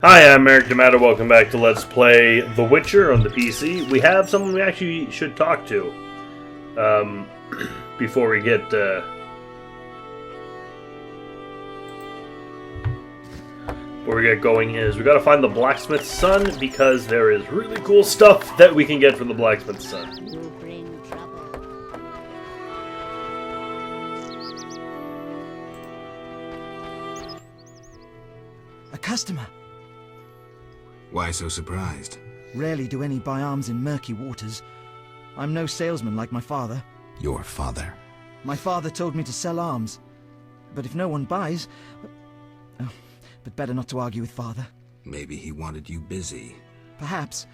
Hi, I'm Eric D'Amato. Welcome back to Let's Play The Witcher on the PC. We have someone we actually should talk to before we get going. Is we gotta find the blacksmith's son because there is really cool stuff that we can get from the blacksmith's son. You bring trouble. A customer. Why so surprised? Rarely do any buy arms in murky waters. I'm no salesman like my father. Your father. My father told me to sell arms. But if no one buys... Oh, but better not to argue with father. Maybe he wanted you busy. Perhaps.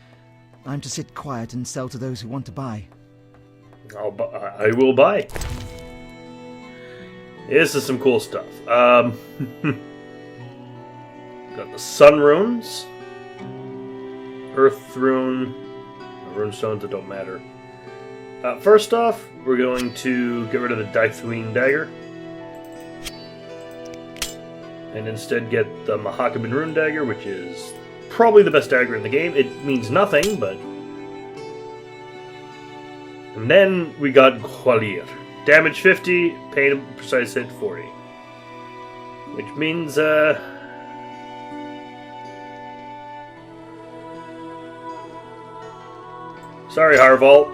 I'm to sit quiet and sell to those who want to buy. I will buy. This is some cool stuff. Got the sun runes. Earth rune, runestones that don't matter. First off, we're going to get rid of the Dythween dagger. And instead get the Mahakabin rune dagger, which is probably the best dagger in the game. It means nothing, but... And then we got Gwalir. Damage 50, pain precise hit 40. Which means, sorry, Harval.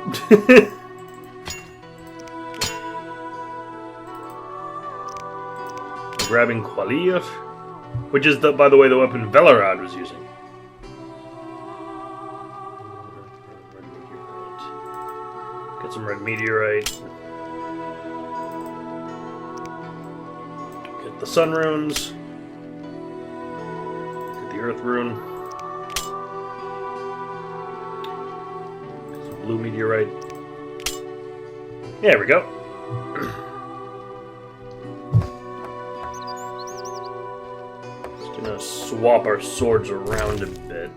Grabbing Gwalir, which is, by the way, the weapon Velarad was using. Get some red meteorite. Get the sun runes. Get the earth rune. Blue meteorite. There we go. Just gonna swap our swords around a bit.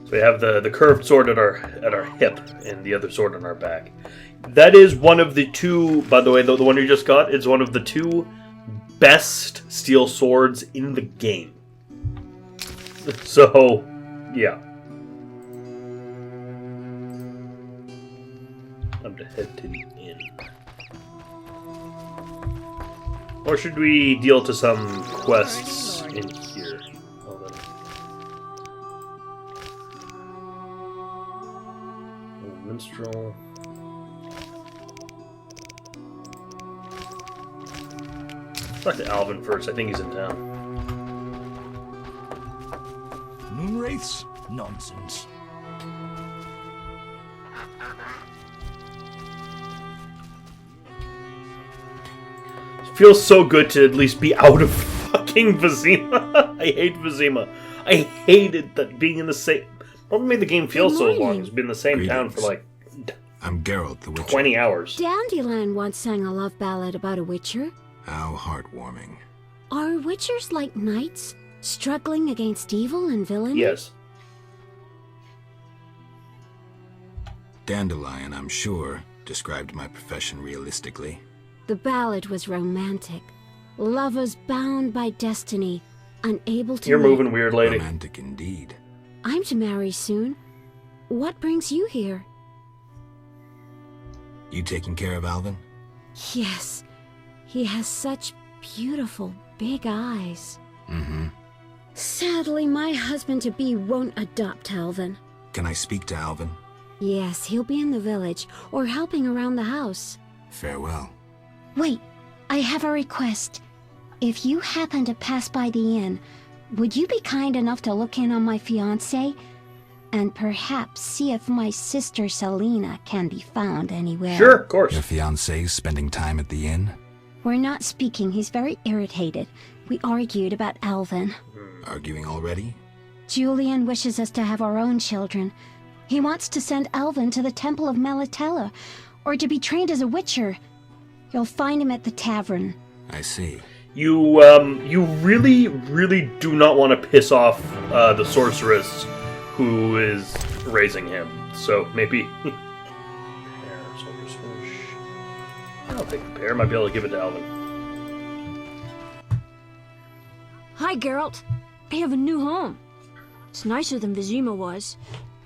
So we have the curved sword at our hip and the other sword on our back. That is one of the two, by the way, the one you just got is one of the two best steel swords in the game. So, yeah. Time to head to the inn. Or should we deal to some quests in here? Hold on. Old minstrel. Talk to Alvin first. I think he's in town. Moonwraiths? Nonsense. Feels so good to at least be out of fucking Vizima. I hate Vizima. I hated that being in the same... What made the game feel so long? It's been in the same town for like... I'm Geralt the Witcher. 20 hours. Dandelion once sang a love ballad about a witcher. How heartwarming. Are witchers like knights, struggling against evil and villainy? Yes. Dandelion, I'm sure, described my profession realistically. The ballad was romantic. Lovers bound by destiny, unable to... You're moving weird, lady. Romantic indeed. I'm to marry soon. What brings you here? You taking care of Alvin? Yes. He has such beautiful, big eyes. Mm-hmm. Sadly, my husband-to-be won't adopt Alvin. Can I speak to Alvin? Yes, he'll be in the village, or helping around the house. Farewell. Wait, I have a request. If you happen to pass by the inn, would you be kind enough to look in on my fiancé? And perhaps see if my sister Selena can be found anywhere. Sure, of course. Your fiancé's spending time at the inn? We're not speaking. He's very irritated. We argued about Alvin. Arguing already? Julian wishes us to have our own children. He wants to send Alvin to the Temple of Melatella, or to be trained as a witcher. You'll find him at the tavern. I see. You really, really do not want to piss off the sorceress who is raising him. So maybe... I'll take the pear. Might be able to give it to Alvin. Hi, Geralt. I have a new home. It's nicer than Vizima was.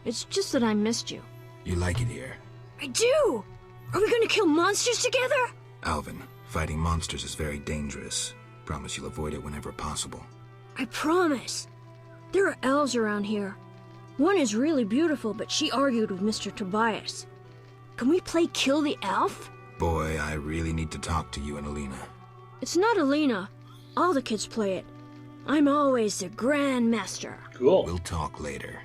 It's just that I missed you. You like it here? I do! Are we gonna kill monsters together? Alvin, fighting monsters is very dangerous. Promise you'll avoid it whenever possible. I promise. There are elves around here. One is really beautiful, but she argued with Mr. Tobias. Can we play Kill the Elf? Boy, I really need to talk to you and Alina. It's not Alina. All the kids play it. I'm always the Grand Master. Cool. We'll talk later.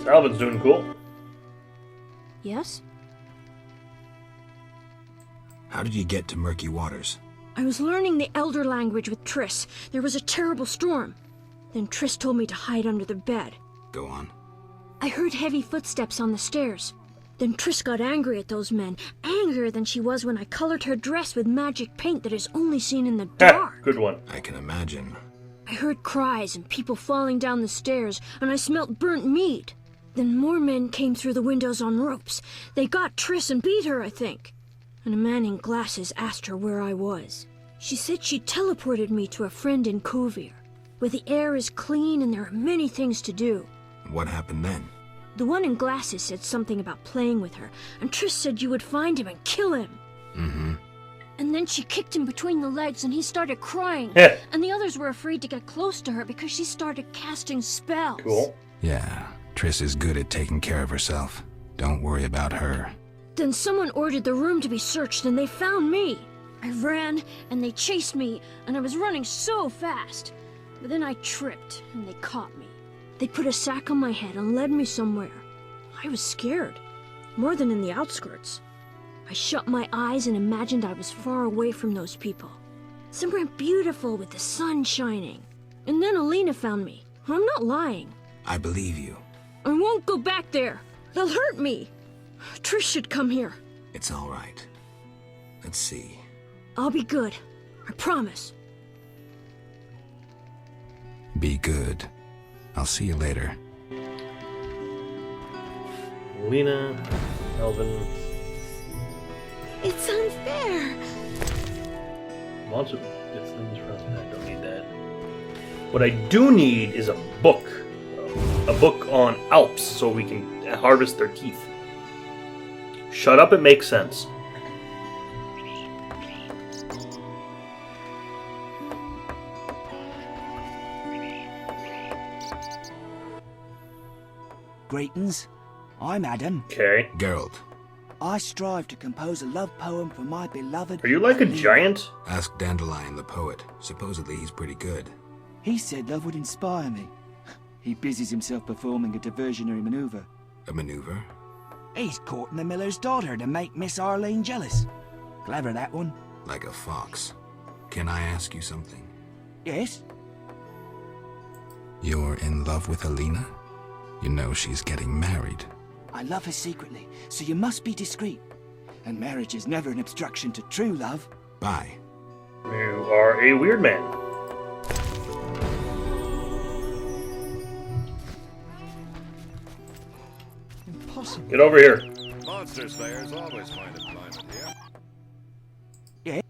So Alvin's doing cool. Yes? How did you get to Murky Waters? I was learning the Elder language with Triss. There was a terrible storm. Then Triss told me to hide under the bed. Go on. I heard heavy footsteps on the stairs. Then Triss got angry at those men, angrier than she was when I colored her dress with magic paint that is only seen in the dark. Good one. I can imagine. I heard cries and people falling down the stairs, and I smelt burnt meat. Then more men came through the windows on ropes. They got Triss and beat her, I think. And a man in glasses asked her where I was. She said she teleported me to a friend in Kovir, where the air is clean and there are many things to do. What happened then? The one in glasses said something about playing with her, and Triss said you would find him and kill him. Mm-hmm. And then she kicked him between the legs and he started crying. And the others were afraid to get close to her because she started casting spells. Cool. Yeah, Triss is good at taking care of herself. Don't worry about her. Then someone ordered the room to be searched and they found me. I ran and they chased me and I was running so fast. But then I tripped and they caught me. They put a sack on my head and led me somewhere. I was scared, more than in the outskirts. I shut my eyes and imagined I was far away from those people. Somewhere beautiful with the sun shining. And then Alina found me. I'm not lying. I believe you. I won't go back there. They'll hurt me. Trish should come here. It's all right. Let's see. I'll be good. I promise. Be good. I'll see you later. Lena, Alvin. It's unfair. Monster gets things from that. I don't need that. What I do need is a book. A book on Alps so we can harvest their teeth. Shut up, it makes sense. Greetings. I'm Adam. Okay. Geralt, I strive to compose a love poem for my beloved... Are you like a giant? ask Dandelion the poet. Supposedly he's pretty good. He said love would inspire me. He busies himself performing a diversionary maneuver. A maneuver? He's courting the miller's daughter to make Miss Arlene jealous. Clever, that one. Like a fox. Can I ask you something? Yes? You're in love with Alina? You know she's getting married. I love her secretly, so you must be discreet. And marriage is never an obstruction to true love. Bye. You are a weird man. Impossible. Get over here. Monster slayers always find employment here.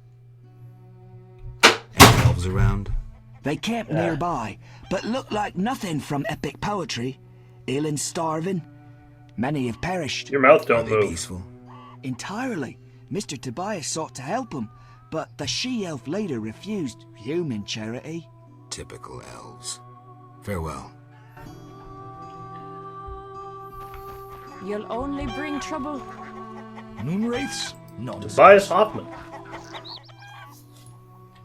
Elves around? They camp nearby, but look like nothing from epic poetry. Ill and starving. Many have perished. Your mouth Are don't they move. peaceful? Entirely. Mr. Tobias sought to help him, but the she-elf leader refused human charity. Typical elves. Farewell. You'll only bring trouble. Moonwraiths? Nonsense. Tobias Hoffman.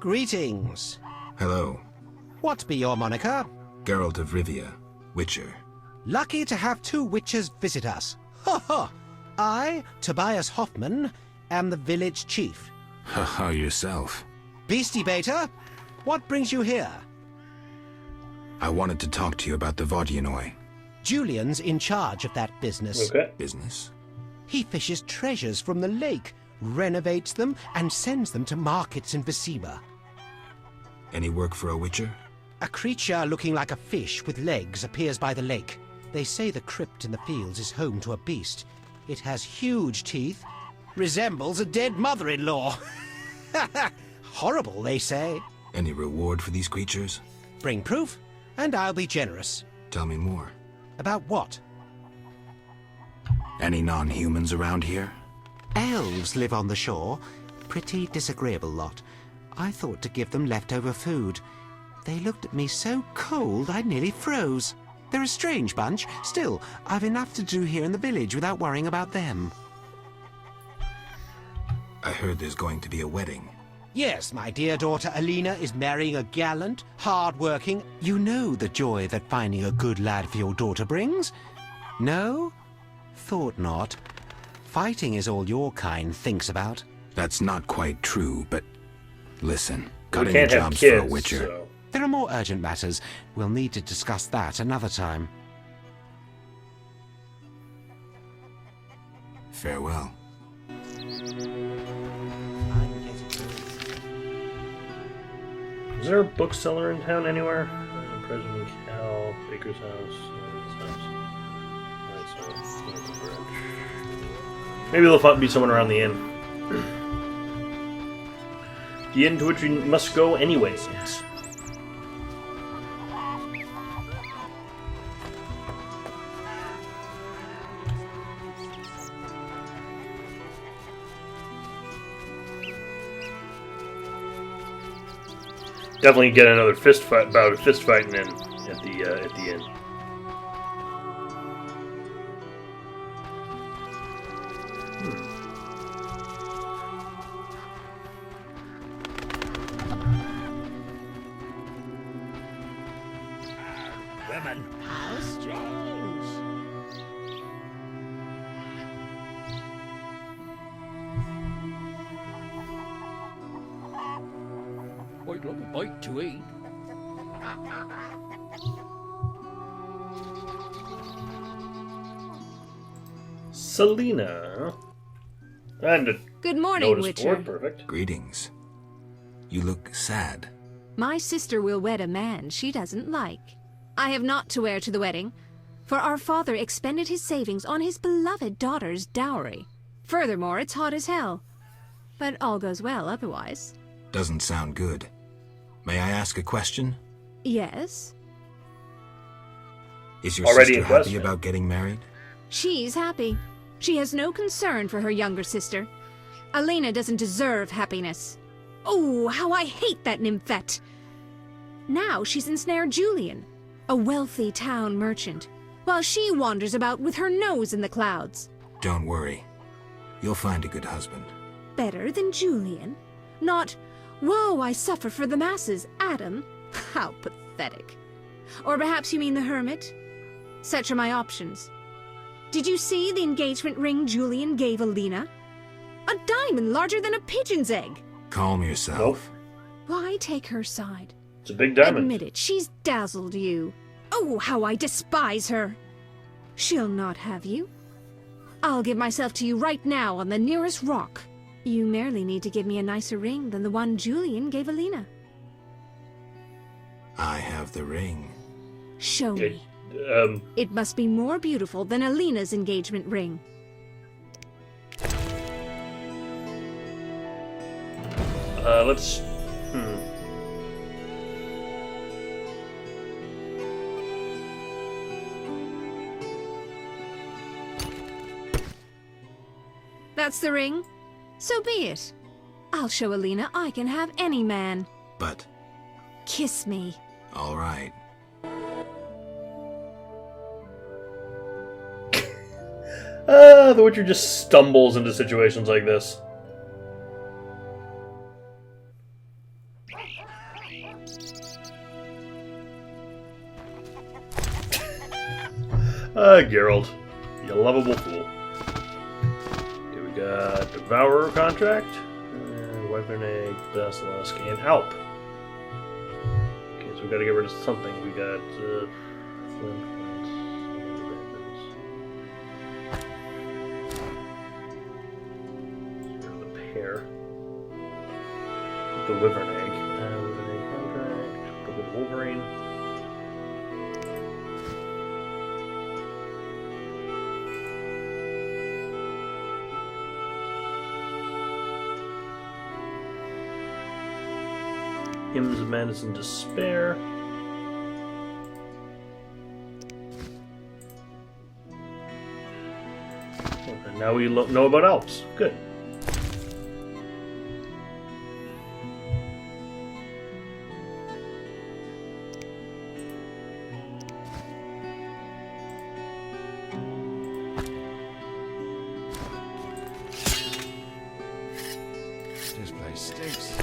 Greetings. Hello. What be your moniker? Geralt of Rivia, Witcher. Lucky to have two witches visit us. Ha ha! I, Tobias Hoffman, am the village chief. Haha, yourself. Beastie Beta, what brings you here? I wanted to talk to you about the Vodyanoi. Julian's in charge of that business. Okay. Business? He fishes treasures from the lake, renovates them, and sends them to markets in Vizima. Any work for a Witcher? A creature looking like a fish with legs appears by the lake. They say the crypt in the fields is home to a beast. It has huge teeth, resembles a dead mother-in-law. Horrible, they say. Any reward for these creatures? Bring proof, and I'll be generous. Tell me more. About what? Any non-humans around here? Elves live on the shore. Pretty disagreeable lot. I thought to give them leftover food. They looked at me so cold I nearly froze. They're a strange bunch. Still, I've enough to do here in the village without worrying about them. I heard there's going to be a wedding. Yes, my dear daughter Alina is marrying a gallant, hard-working... You know the joy that finding a good lad for your daughter brings? No? Thought not. Fighting is all your kind thinks about. That's not quite true, but... Listen, We got any can't have jobs for a kids, witcher? so... There are more urgent matters. We'll need to discuss that another time. Farewell. Is there a bookseller in town anywhere? President Cal, Baker's house. Maybe there'll be someone around the inn. The inn to which we must go anyways. Definitely get another bout of fist fighting in at the inn. Women. How strange. I'd love a bite to eat. Selena. And a Good morning, notice Witcher. board, perfect. Greetings. You look sad. My sister will wed a man she doesn't like. I have naught to wear to the wedding, for our father expended his savings on his beloved daughter's dowry. Furthermore, it's hot as hell. But all goes well otherwise. Doesn't sound good. May I ask a question? Yes? Is your Already sister in happy question. about getting married? She's happy. She has no concern for her younger sister. Alina doesn't deserve happiness. Oh, how I hate that nymphette! Now she's ensnared Julian, a wealthy town merchant, while she wanders about with her nose in the clouds. Don't worry. You'll find a good husband. Better than Julian? Not, woe, I suffer for the masses, Adam. How pathetic. Or perhaps you mean the hermit? Such are my options. Did you see the engagement ring Julian gave Alina? A diamond larger than a pigeon's egg. Calm yourself. Why take her side? It's a big diamond. Admit it, she's dazzled you. Oh, how I despise her. She'll not have you. I'll give myself to you right now on the nearest rock. You merely need to give me a nicer ring than the one Julian gave Alina. I have the ring. Show Okay, me. It must be more beautiful than Alina's engagement ring. Let's... That's the ring? So be it. I'll show Alina I can have any man. But, Kiss me. all right. The Witcher just stumbles into situations like this. Geralt, you lovable fool. Okay, we got Devourer contract, Weapon Egg, Basilisk, and Alp. Okay, so we gotta get rid of something. We got Flint, the pear, the Wyvern Egg, Wyvern Egg contract, the Wolverine. Hymns of Madness and Despair. And now we know about elves. Good. This place stinks.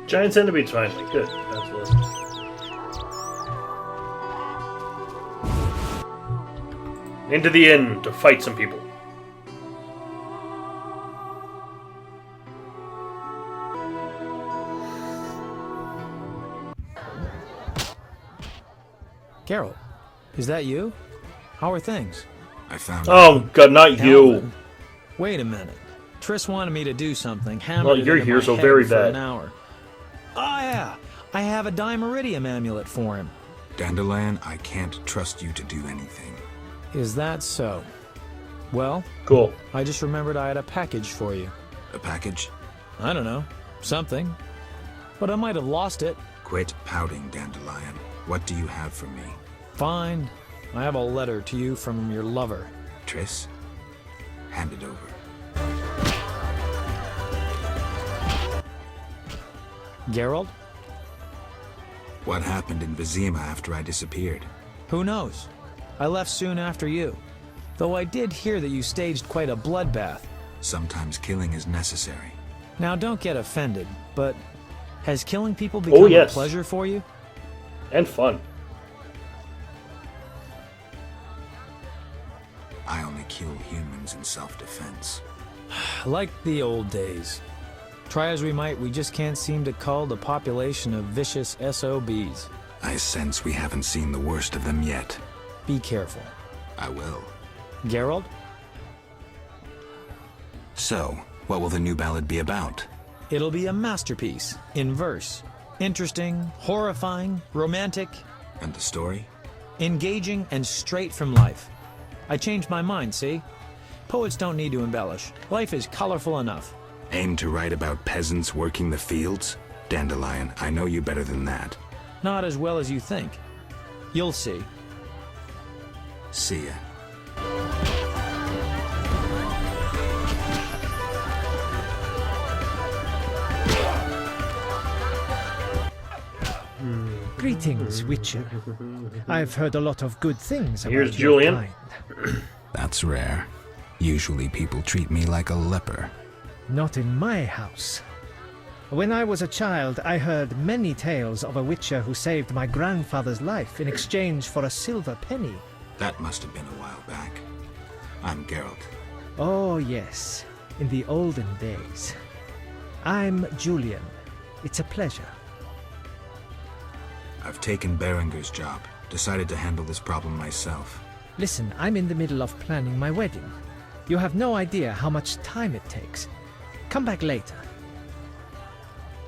Giant centipedes finally. Good. Absolutely. Into the inn to fight some people. Carol, is that you? How are things? I found Oh God, not you. Calvin, wait a minute. Triss wanted me to do something. Hammered Well, it you're into here, my so head very for bad. an hour. Oh yeah, I have a Dimeridium amulet for him. Dandelion, I can't trust you to do anything. Is that so? Well, Cool. I just remembered I had a package for you. A package? I don't know, something. But I might have lost it. Quit pouting, Dandelion. What do you have for me? Fine. I have a letter to you from your lover. Triss? Hand it over. Geralt? What happened in Vizima after I disappeared? Who knows? I left soon after you. Though I did hear that you staged quite a bloodbath. Sometimes killing is necessary. Now don't get offended, but has killing people become yes. a pleasure for you? And fun. I only kill humans in self-defense. Like the old days. Try as we might, we just can't seem to cull the population of vicious SOBs. I sense we haven't seen the worst of them yet. Be careful. I will. Geralt? So, what will the new ballad be about? It'll be a masterpiece, in verse. Interesting, horrifying, romantic, And the story? engaging, and straight from life. I changed my mind, see? Poets don't need to embellish. Life is colorful enough. Aim to write about peasants working the fields? Dandelion, I know you better than that. Not as well as you think. You'll see. See ya. Greetings, Witcher. I've heard a lot of good things about Here's your Julian. kind. That's rare. Usually people treat me like a leper. Not in my house. When I was a child, I heard many tales of a Witcher who saved my grandfather's life in exchange for a silver penny. That must have been a while back. I'm Geralt. Oh, yes, in the olden days. I'm Julian. It's a pleasure. I've taken Berenger's job. Decided to handle this problem myself. Listen, I'm in the middle of planning my wedding. You have no idea how much time it takes. Come back later.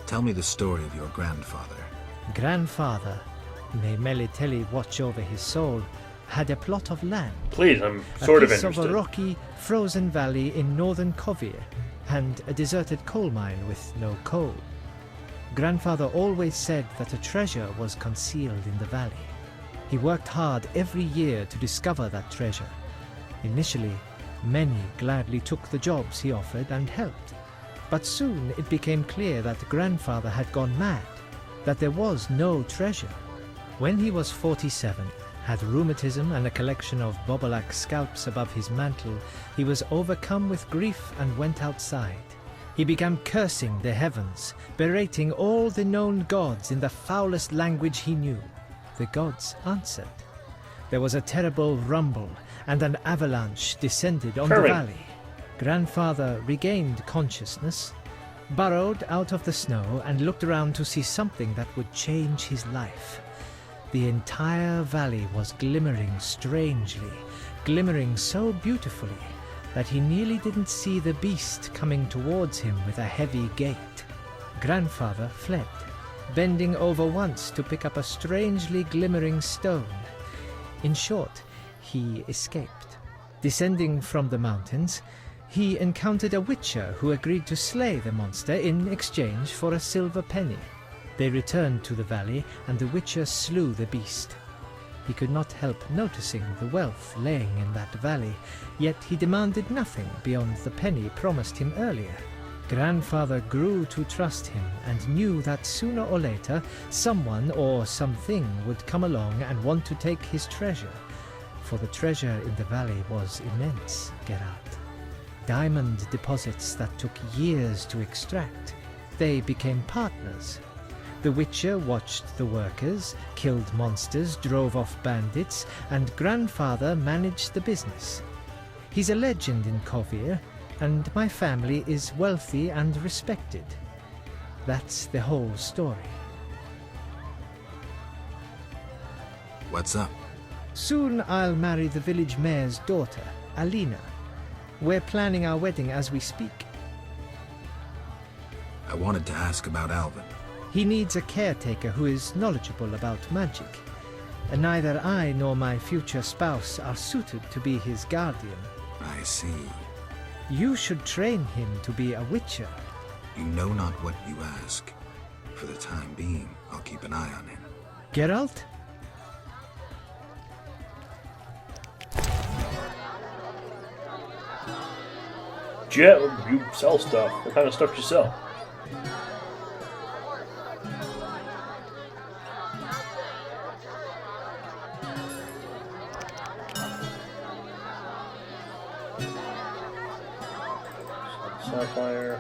Tell me the story of your grandfather. Grandfather, may Melitele watch over his soul, had a plot of land. Please, I'm sort of A piece interested. of a rocky, frozen valley in northern Kovir, and a deserted coal mine with no coal. Grandfather always said that a treasure was concealed in the valley. He worked hard every year to discover that treasure. Initially, many gladly took the jobs he offered and helped. But soon it became clear that Grandfather had gone mad, that there was no treasure. When he was 47, had rheumatism and a collection of Bobolak scalps above his mantle, he was overcome with grief and went outside. He began cursing the heavens, berating all the known gods in the foulest language he knew. The gods answered. There was a terrible rumble, and an avalanche descended on the Kermit. valley. Grandfather regained consciousness, burrowed out of the snow, and looked around to see something that would change his life. The entire valley was glimmering strangely, glimmering so beautifully that he nearly didn't see the beast coming towards him with a heavy gait. Grandfather fled, bending over once to pick up a strangely glimmering stone. In short, he escaped. Descending from the mountains, he encountered a witcher who agreed to slay the monster in exchange for a silver penny. They returned to the valley, and the witcher slew the beast. He could not help noticing the wealth laying in that valley, yet he demanded nothing beyond the penny promised him earlier. Grandfather grew to trust him and knew that sooner or later someone or something would come along and want to take his treasure, for the treasure in the valley was immense, Geralt. Diamond deposits that took years to extract. They became partners. The Witcher watched the workers, killed monsters, drove off bandits, and Grandfather managed the business. He's a legend in Kovir, and my family is wealthy and respected. That's the whole story. What's up? Soon I'll marry the village mayor's daughter, Alina. We're planning our wedding as we speak. I wanted to ask about Alvin. He needs a caretaker who is knowledgeable about magic. And neither I nor my future spouse are suited to be his guardian. I see. You should train him to be a witcher. You know not what you ask. For the time being, I'll keep an eye on him. Geralt? Jet, you sell stuff. What kind of stuff do you sell? Sapphire.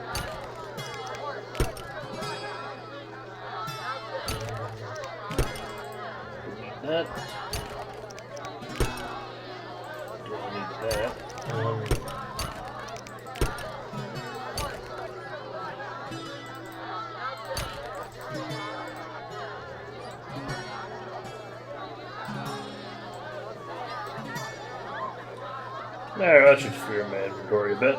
Don't need that. Don't need that. There, that should clear my inventory a bit.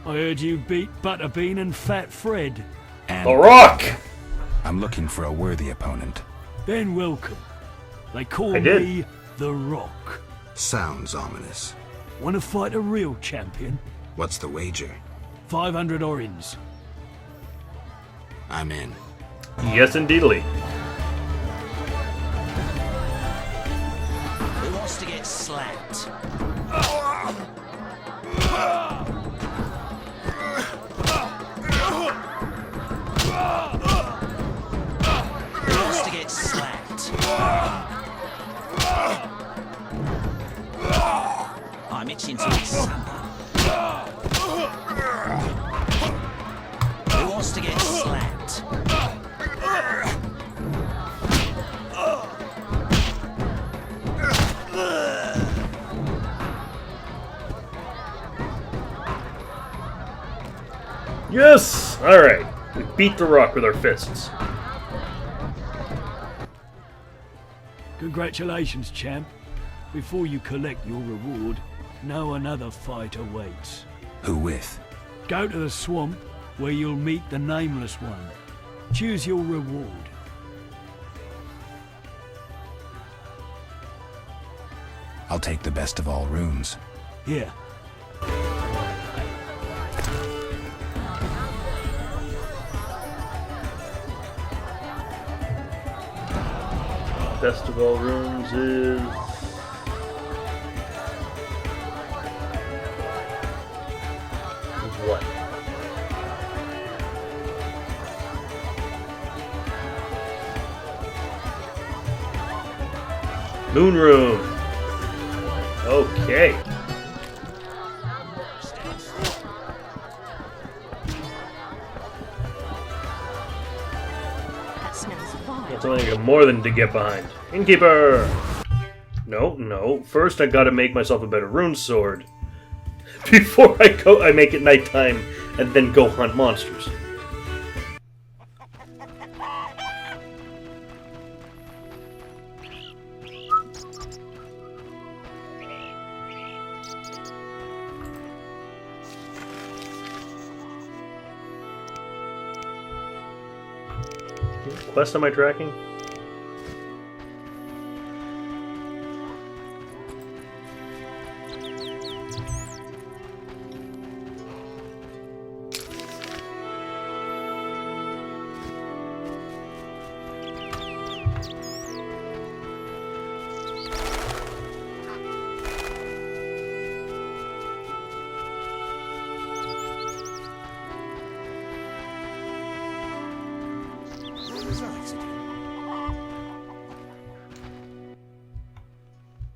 I heard you beat Butterbean and Fat Fred. And The Rock! I'm looking for a worthy opponent. Then welcome. They call I did. me The Rock. Sounds ominous. Want to fight a real champion? What's the wager? 500 orins. I'm in. Yes, indeedly. Who wants to get slapped? Who wants to get slapped? I'm itching to get slapped. Who wants to get slapped? Yes! Alright. We beat the Rock with our fists. Congratulations, champ. Before you collect your reward, know another fight awaits. Who with? Go to the swamp, where you'll meet the Nameless One. Choose your reward. I'll take the best of all runes. Here. Best of all rooms is... what? Moon Room. Okay. That smells That's something I got more than to get behind. Innkeeper! No, no. First I gotta make myself a better rune sword. Before I make it nighttime and then go hunt monsters. What quest am I tracking?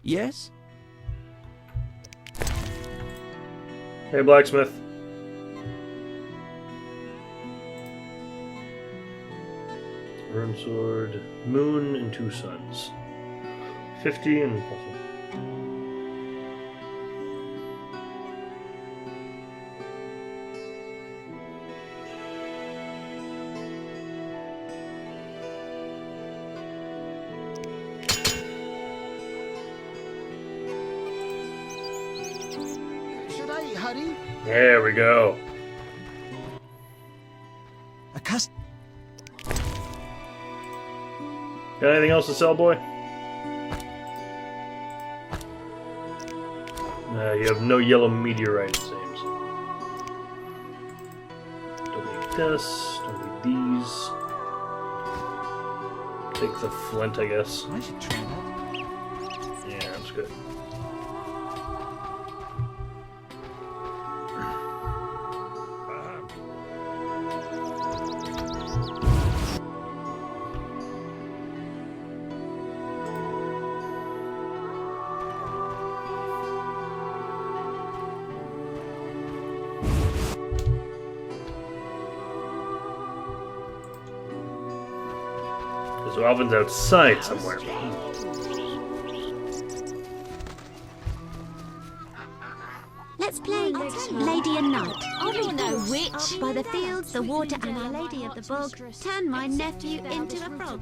Yes? Hey, blacksmith. Rune sword, moon, and 2 suns. 50 and... Hurry? There we go. A cust. Got anything else to sell, boy? You have no yellow meteorite, it seems. Don't need this. Don't need these. Take the flint, I guess. I should try that. Yeah, that's good. So Alvin's outside somewhere. Let's play Lady and Knight. I know which. By the fields, the water, and Our Lady of the Bog, turn my nephew into a frog.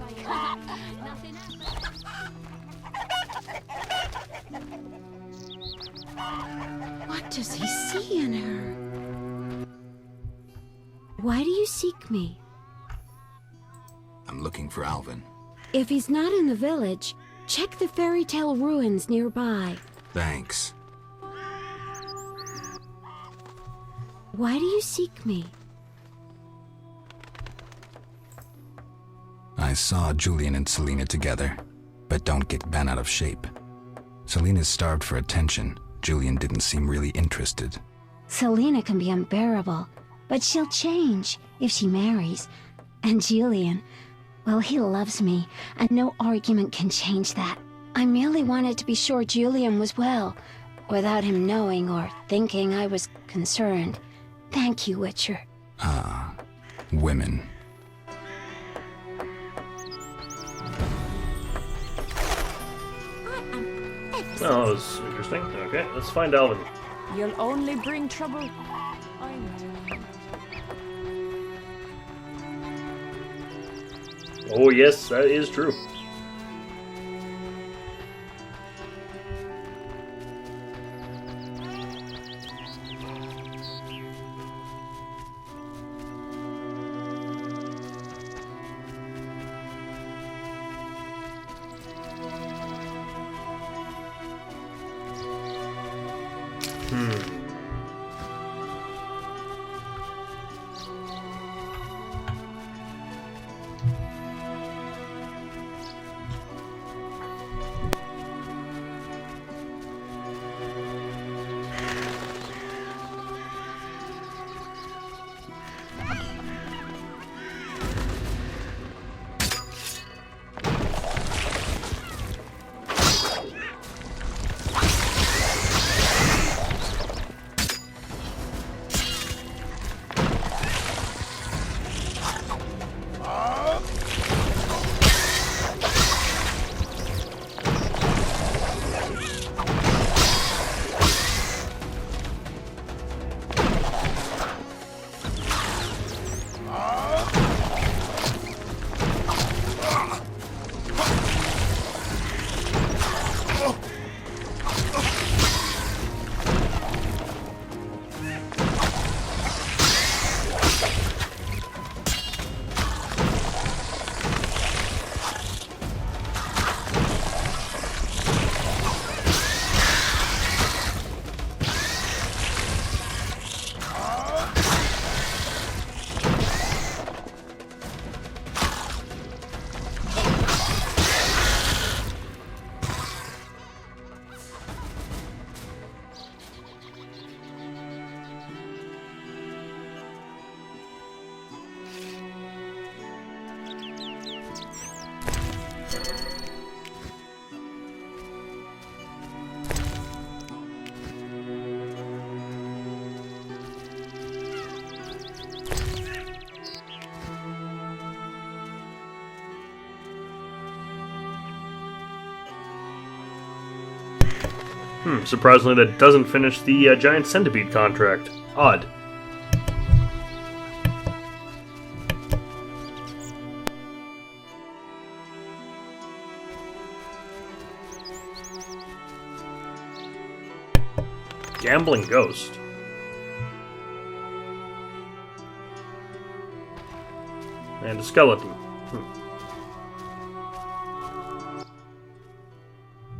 What does he see in her? Why do you seek me? I'm looking for Alvin. If he's not in the village, check the fairy tale ruins nearby. Thanks. Why do you seek me? I saw Julian and Selena together, but don't get bent out of shape. Selena's starved for attention. Julian didn't seem really interested. Selena can be unbearable, but she'll change if she marries. And Julian, well, he loves me, and no argument can change that. I merely wanted to be sure Julian was well, without him knowing or thinking I was concerned. Thank you, Witcher. Ah, women. Oh, that was interesting. Okay, let's find Alvin. You'll only bring trouble. Oh yes, that is true. Surprisingly, that doesn't finish the giant centipede contract. Odd. Gambling ghost. And a skeleton.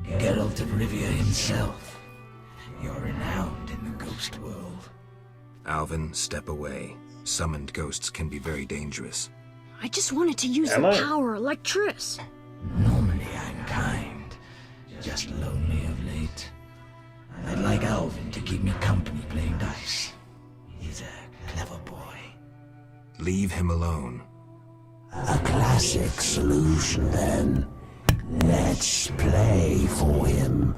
Geralt of Rivia himself. You're renowned in the ghost world. Alvin, step away. Summoned ghosts can be very dangerous. I just wanted to use Am the I? power like Triss. Normally I'm kind, just lonely of late. I'd like Alvin to keep me company playing dice. He's a clever boy. Leave him alone. A classic solution, then. Let's play for him.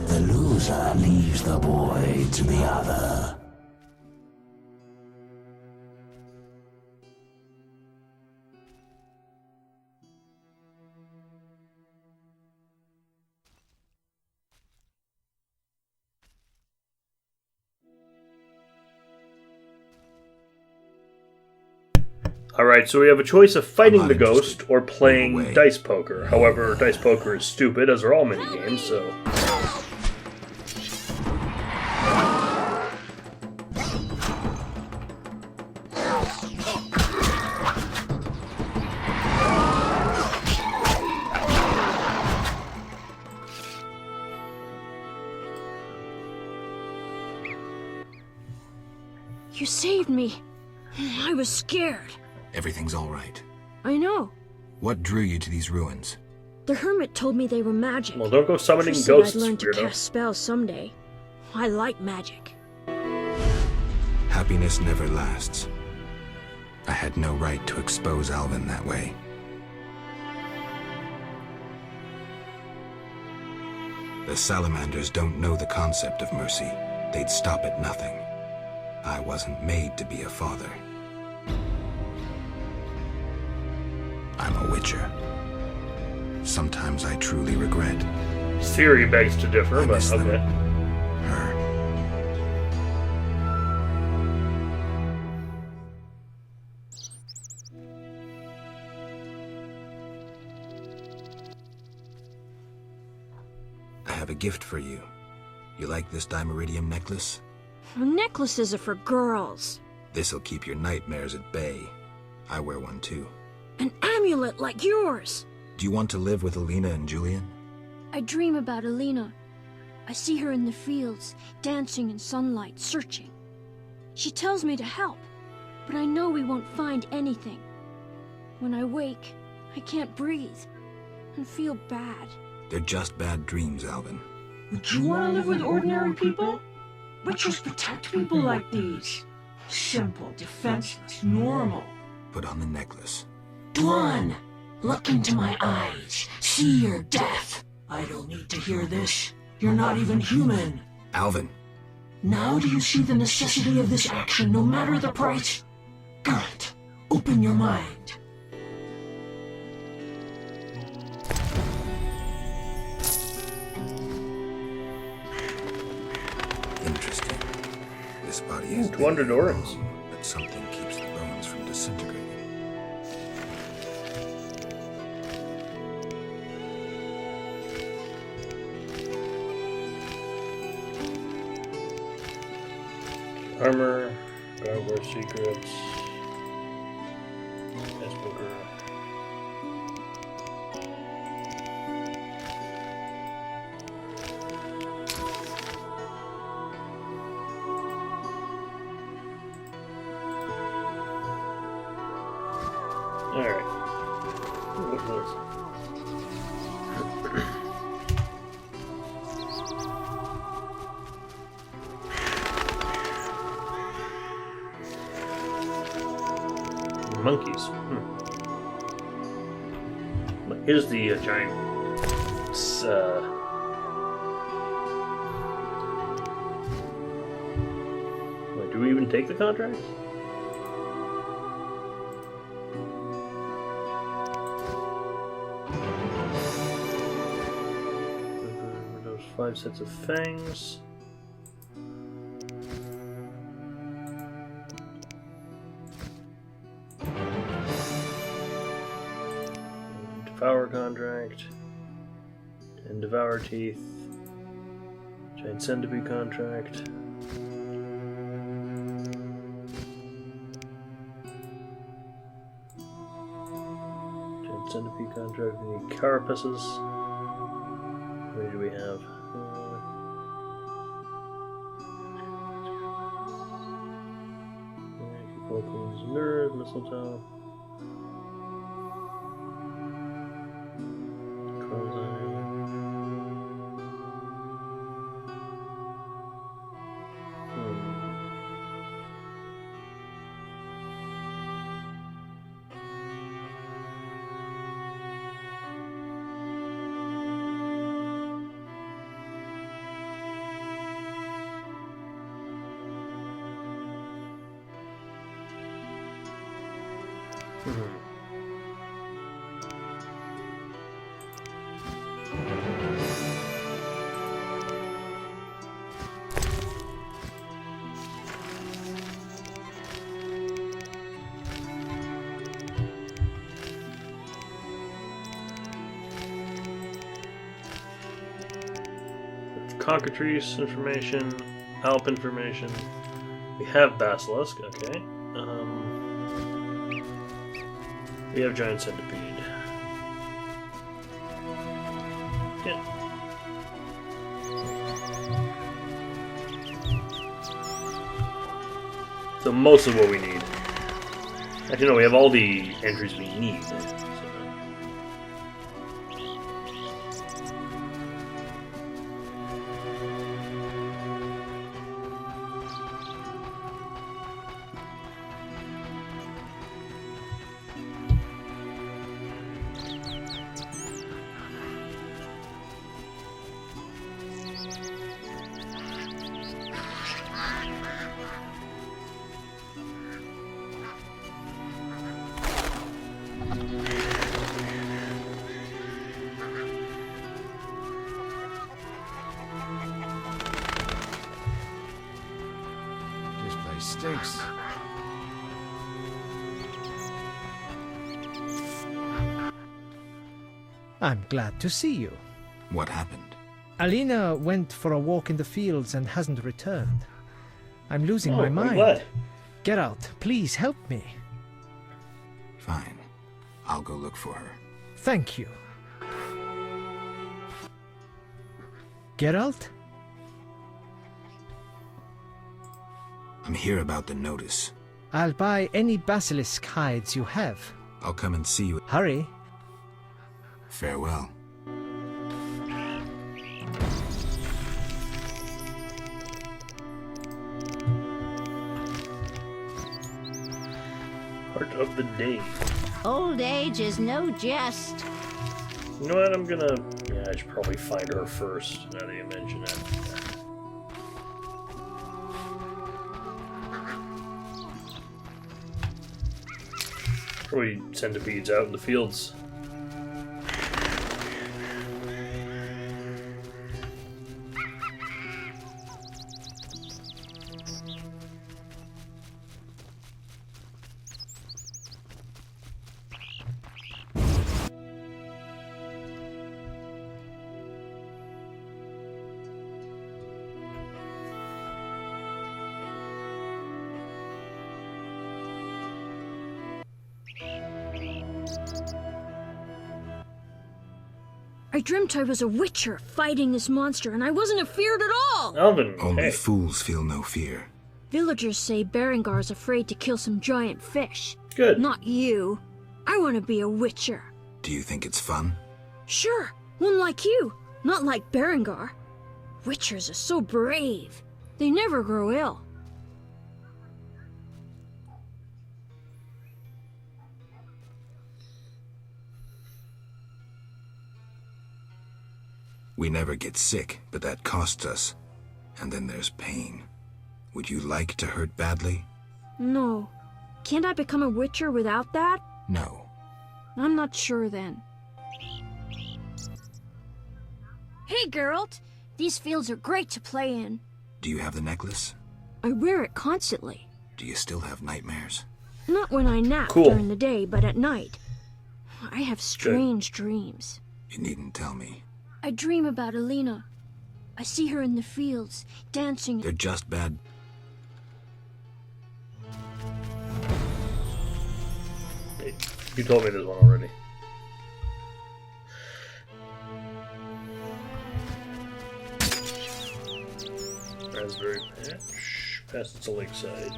The loser leaves the boy to the other. Alright, so we have a choice of fighting I'm the not ghost interested. or playing Move away. dice poker. However, dice poker is stupid, as are all minigames, so... You saved me. I was scared. Everything's all right. I know. What drew you to these ruins? The hermit told me they were magic. Well, don't go summoning Triss ghosts, said I'd learn to weirdo. cast spells someday. I like magic. Happiness never lasts. I had no right to expose Alvin that way. The salamanders don't know the concept of mercy. They'd stop at nothing. I wasn't made to be a father. I'm a witcher. Sometimes I truly regret Theory begs to differ, I but miss them. okay. her. I have a gift for you. You like this dimeridium necklace? Necklaces are for girls. This'll keep your nightmares at bay. I wear one too. An amulet like yours. Do you want to live with Alina and Julian? I dream about Alina. I see her in the fields, dancing in sunlight, searching. She tells me to help, but I know we won't find anything. When I wake, I can't breathe and feel bad. They're just bad dreams, Alvin. Would you want to live with ordinary people? Witchers protect people like these. Simple, defenseless, normal. Put on the necklace. Dwan, look into my eyes. See your death. I don't need to hear this. You're not even human. Alvin, Now do you see the necessity of this action, no matter the price? Geralt, open your mind. interesting. This body is 200 orans. but something keeps the bones from disintegrating. Armor, Gargoyle secrets, dice poker. Alright. What was monkeys? Here's the giant. Wait, do we even take the contract? Windows 5 sets of fangs. Devour contract. And Devour Teeth. Giant Centipede contract. Giant Centipede contract. We need carapaces. How many do we have? Vulcan's Mirror, Mistletoe. Cockatrice information, Alp information. We have Basilisk, okay. We have Giant Centipede. Yeah. So most of what we need. Actually, no, we have all the entries we need. Stinks. I'm glad to see you. What happened? Alina went for a walk in the fields and hasn't returned. I'm losing my I'm mind. glad. Geralt, please help me. Fine. I'll go look for her. Thank you. Geralt? I'm here about the notice. I'll buy any basilisk hides you have. I'll come and see you. Hurry. Farewell. Part of the day. Old age is no jest. You know what? Yeah, I should probably find her first, now that you mention it. Probably centipedes out in the fields. I dreamt I was a witcher fighting this monster, and I wasn't afeared at all! Alvin, Only hey. fools feel no fear. Villagers say Berengar's afraid to kill some giant fish. Good. Not you. I want to be a witcher. Do you think it's fun? Sure, one like you, not like Berengar. Witchers are so brave. They never grow ill. We never get sick, but that costs us. And then there's pain. Would you like to hurt badly? No. Can't I become a witcher without that? No. I'm not sure then. Hey, Geralt. These fields are great to play in. Do you have the necklace? I wear it constantly. Do you still have nightmares? Not when I nap Cool. during the day, but at night. I have strange dreams. You needn't tell me. I dream about Alina. I see her in the fields, dancing. They're just bad. Hey, you told me this one already. Raspberry patch. Past the lakeside.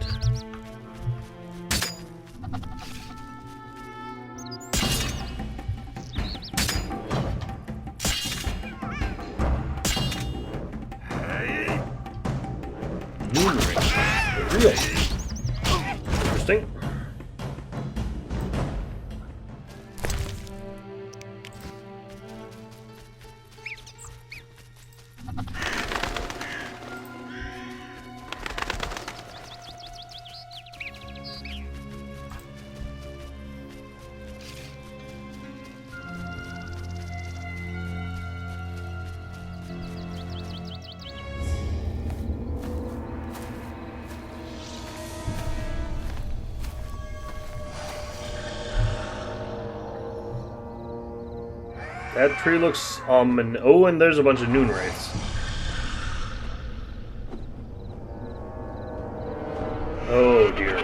Moon ring. For real. Interesting. That tree looks oh, and there's a bunch of noon wraiths. Oh dear.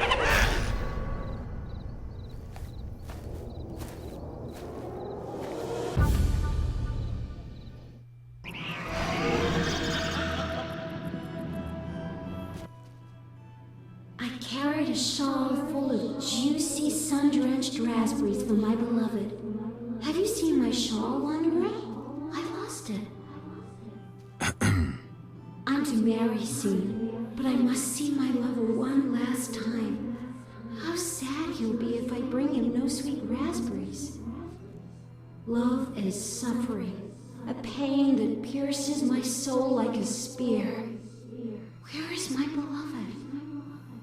I carried a shawl full of juicy, sun-drenched raspberries for my beloved. Have you seen my shawl, Wanderer? I lost it. I'm to marry soon, but I must see my lover one last time. How sad he'll be if I bring him no sweet raspberries. Love is suffering, a pain that pierces my soul like a spear. Where is my beloved?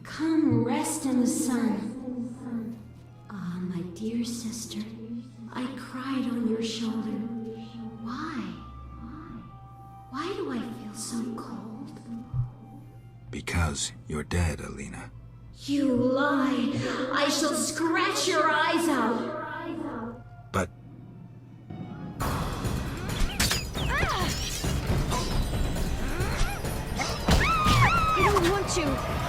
Come rest in the sun. Ah, my dear sister, I cried on your shoulder. Why? Why do I feel so cold? Because you're dead, Alina. You lie! I shall scratch your eyes out! But I don't want to.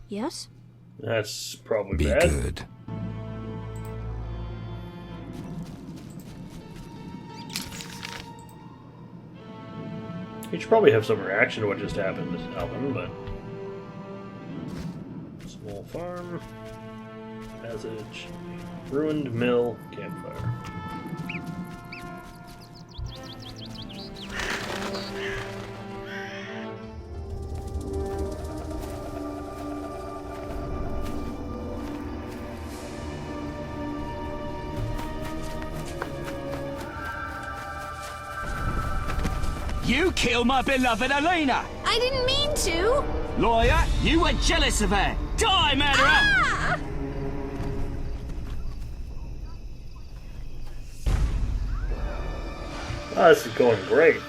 Yes? That's probably be bad. good. You should probably have some reaction to what just happened, Alvin, but... Small farm... Passage... Ruined mill... Campfire. You killed my beloved Alina! I didn't mean to! Lawyer, you were jealous of her! Die, murderer! Ah! Oh, this is going great.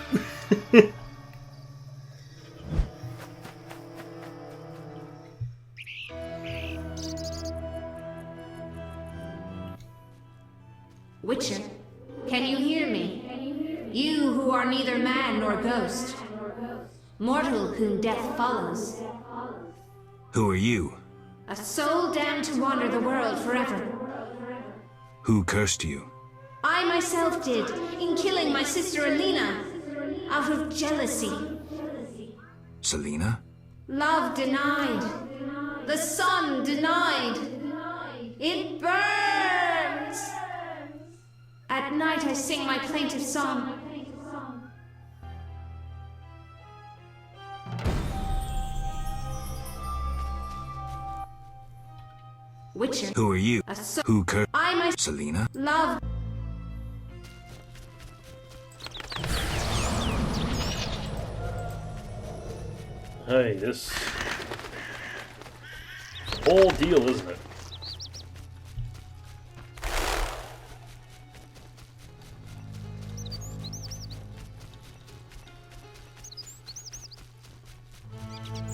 Witcher, can you hear me? You who are neither man nor ghost. Mortal whom death follows. Who are you? A soul damned to wander the world forever. Who cursed you? I myself did, in killing my sister Alina. Out of jealousy. Selena? Love denied. The sun denied. It burns! At night I sing my plaintive song. Witcher. Who are you? Who I'm a Selina? love. Hey, this whole deal, isn't it?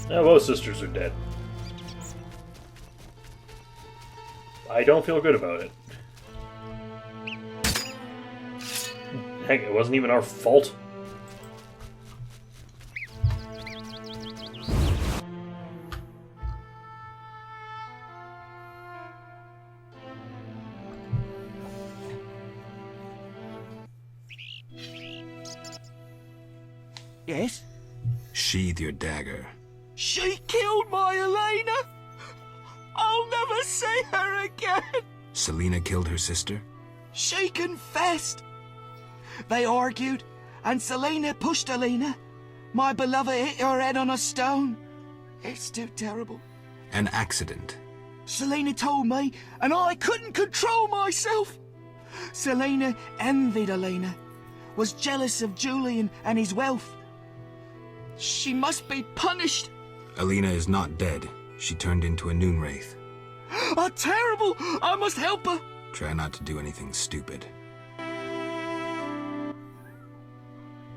Both sisters are dead. I don't feel good about it. Heck, it wasn't even our fault. Yes? Sheathe your dagger. She killed my Elena! I'll never see her again! Selina killed her sister? She confessed! They argued, and Selena pushed Elena. My beloved hit her head on a stone. It's too terrible. An accident. Selena told me, and I couldn't control myself. Selena envied Elena, was jealous of Julian and his wealth. She must be punished. Elena is not dead. She turned into a noon wraith. Oh, terrible! I must help her. Try not to do anything stupid.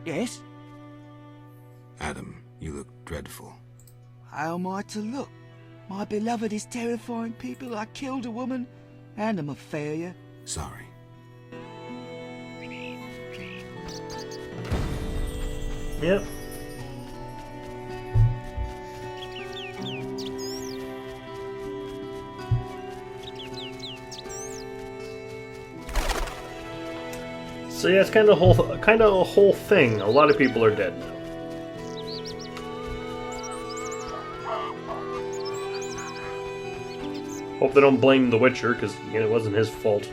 Yes? Adam, you look dreadful. How am I to look? My beloved is terrifying people. I killed a woman, and I'm a failure. Sorry. Yep. So yeah, it's kind of a whole thing. A lot of people are dead now. Hope they don't blame the Witcher, because it wasn't his fault.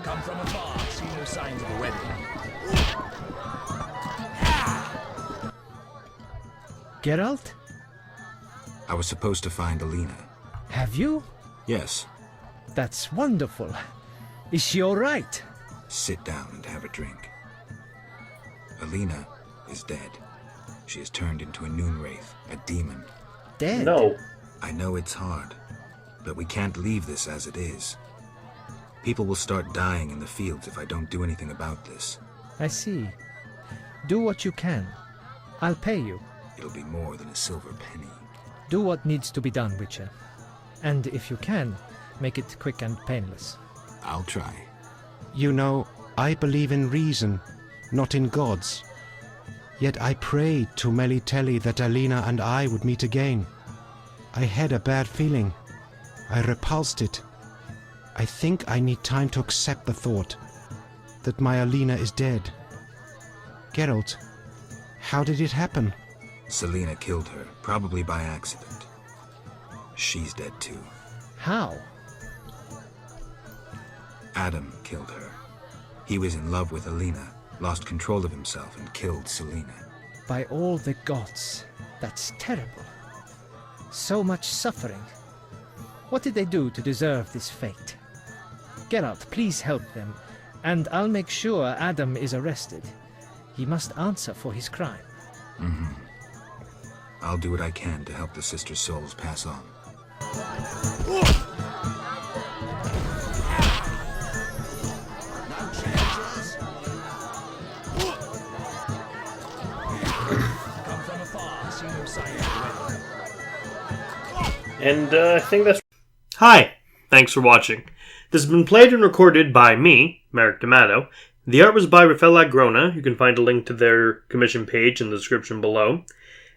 Come from afar, see no signs of a wedding. Geralt? I was supposed to find Alina. Have you? Yes. That's wonderful. Is she all right? Sit down and have a drink. Alina is dead. She has turned into a noon wraith, a demon. Dead? No. I know it's hard, but we can't leave this as it is. People will start dying in the fields if I don't do anything about this. I see. Do what you can. I'll pay you. It'll be more than a silver penny. Do what needs to be done, Witcher. And if you can, make it quick and painless. I'll try. You know, I believe in reason, not in gods. Yet I prayed to Melitele that Alina and I would meet again. I had a bad feeling. I repulsed it. I think I need time to accept the thought that my Alina is dead. Geralt, how did it happen? Selina killed her, probably by accident. She's dead too. How? Adam killed her. He was in love with Alina, lost control of himself, and killed Selina. By all the gods, that's terrible. So much suffering. What did they do to deserve this fate? Geralt, please help them, and I'll make sure Adam is arrested. He must answer for his crime. Mm-hmm. I'll do what I can to help the sister souls pass on. And I think that's... Hi! Thanks for watching. This has been played and recorded by me, Merrick D'Amato. The art was by Rafael Agrona. You can find a link to their commission page in the description below.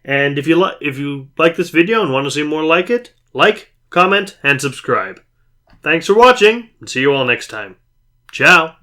And if you like this video and want to see more like it, like, comment, and subscribe. Thanks for watching, and see you all next time. Ciao!